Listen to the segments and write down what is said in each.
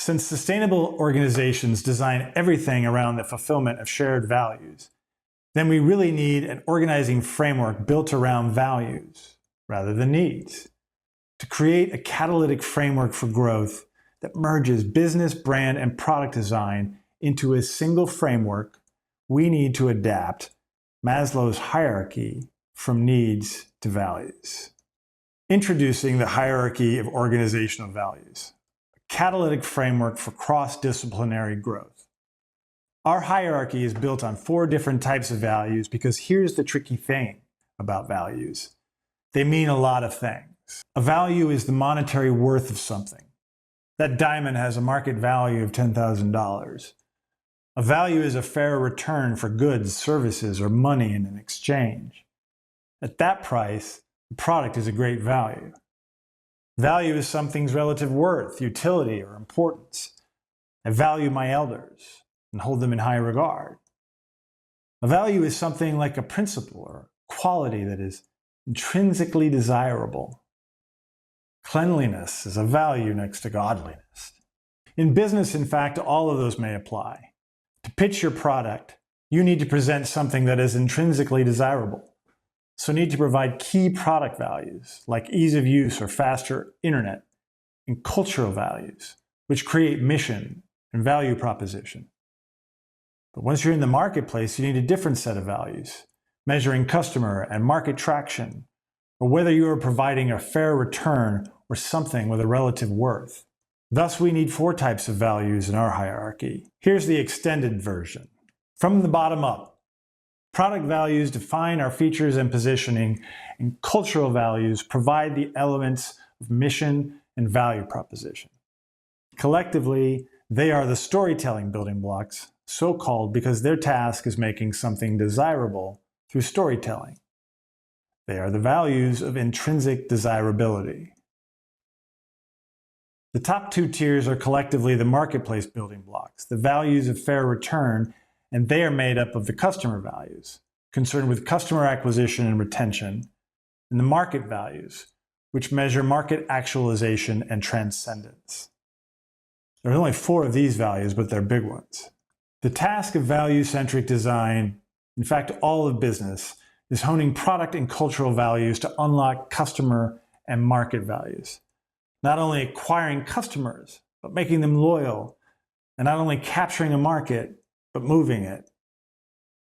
Since sustainable organizations design everything around the fulfillment of shared values, then we really need an organizing framework built around values rather than needs. To create a catalytic framework for growth that merges business, brand, and product design into a single framework, we need to adapt Maslow's hierarchy from needs to values. Introducing the hierarchy of organizational values, a catalytic framework for cross-disciplinary growth. Our hierarchy is built on 4 different types of values because here's the tricky thing about values. They mean a lot of things. A value is the monetary worth of something. That diamond has a market value of $10,000. A value is a fair return for goods, services, or money in an exchange. At that price, the product is a great value. Value is something's relative worth, utility, or importance. I value my elders and hold them in high regard. A value is something like a principle or quality that is intrinsically desirable. Cleanliness is a value next to godliness. In business, in fact, all of those may apply. To pitch your product, you need to present something that is intrinsically desirable. So need to provide key product values like ease of use or faster internet, and cultural values, which create mission and value proposition. But once you're in the marketplace, you need a different set of values, measuring customer and market traction, or whether you are providing a fair return or something with a relative worth. Thus, we need 4 types of values in our hierarchy. Here's the extended version. From the bottom up, product values define our features and positioning, and cultural values provide the elements of mission and value proposition. Collectively, they are the storytelling building blocks, so called because their task is making something desirable through storytelling. They are the values of intrinsic desirability. The top 2 tiers are collectively the marketplace building blocks, the values of fair return, and they are made up of the customer values, concerned with customer acquisition and retention, and the market values, which measure market actualization and transcendence. There are only 4 of these values, but they're big ones. The task of value-centric design, in fact all of business, is honing product and cultural values to unlock customer and market values. Not only acquiring customers, but making them loyal, and not only capturing a market, but moving it.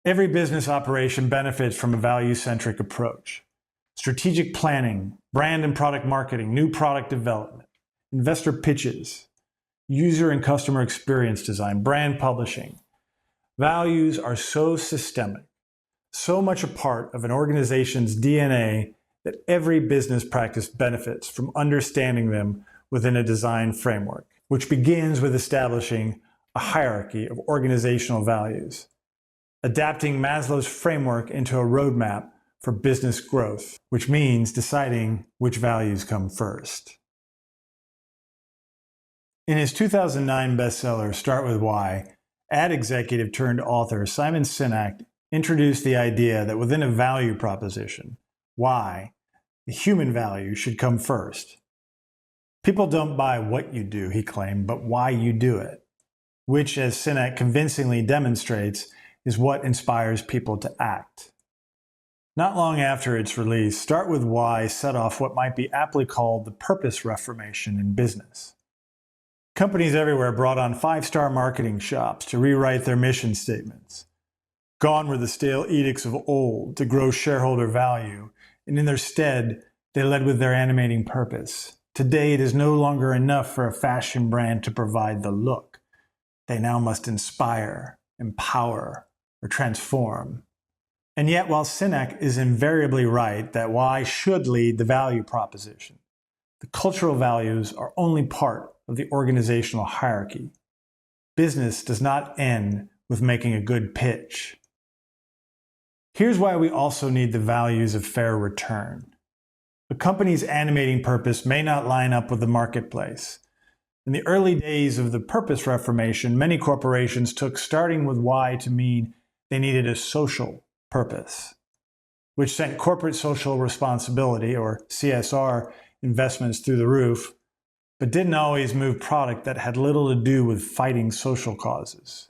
Every business operation benefits from a value-centric approach. Strategic planning, brand and product marketing, new product development, investor pitches, user and customer experience design, brand publishing. Values are so systemic, so much a part of an organization's DNA that every business practice benefits from understanding them within a design framework, which begins with establishing a hierarchy of organizational values, adapting Maslow's framework into a roadmap for business growth, which means deciding which values come first. In his 2009 bestseller, Start With Why, ad executive turned author Simon Sinek introduced the idea that within a value proposition, why, the human value should come first. People don't buy what you do, he claimed, but why you do it, which, as Sinek convincingly demonstrates, is what inspires people to act. Not long after its release, Start With Why set off what might be aptly called the purpose reformation in business. Companies everywhere brought on 5-star marketing shops to rewrite their mission statements. Gone were the stale edicts of old to grow shareholder value, and in their stead, they led with their animating purpose. Today, it is no longer enough for a fashion brand to provide the look. They now must inspire, empower, or transform. And yet, while Sinek is invariably right that why should lead the value proposition, the cultural values are only part of the organizational hierarchy. Business does not end with making a good pitch. Here's why we also need the values of fair return. A company's animating purpose may not line up with the marketplace. In the early days of the purpose reformation, many corporations took starting with why to mean they needed a social purpose, which sent corporate social responsibility, or CSR, investments through the roof, but didn't always move product that had little to do with fighting social causes.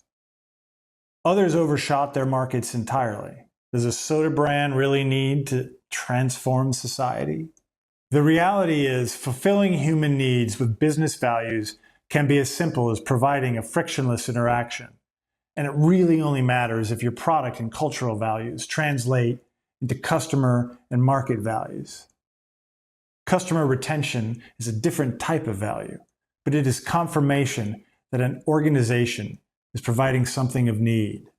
Others overshot their markets entirely. Does a soda brand really need to transform society? The reality is, fulfilling human needs with business values can be as simple as providing a frictionless interaction. And it really only matters if your product and cultural values translate into customer and market values. Customer retention is a different type of value, but it is confirmation that an organization is providing something of need.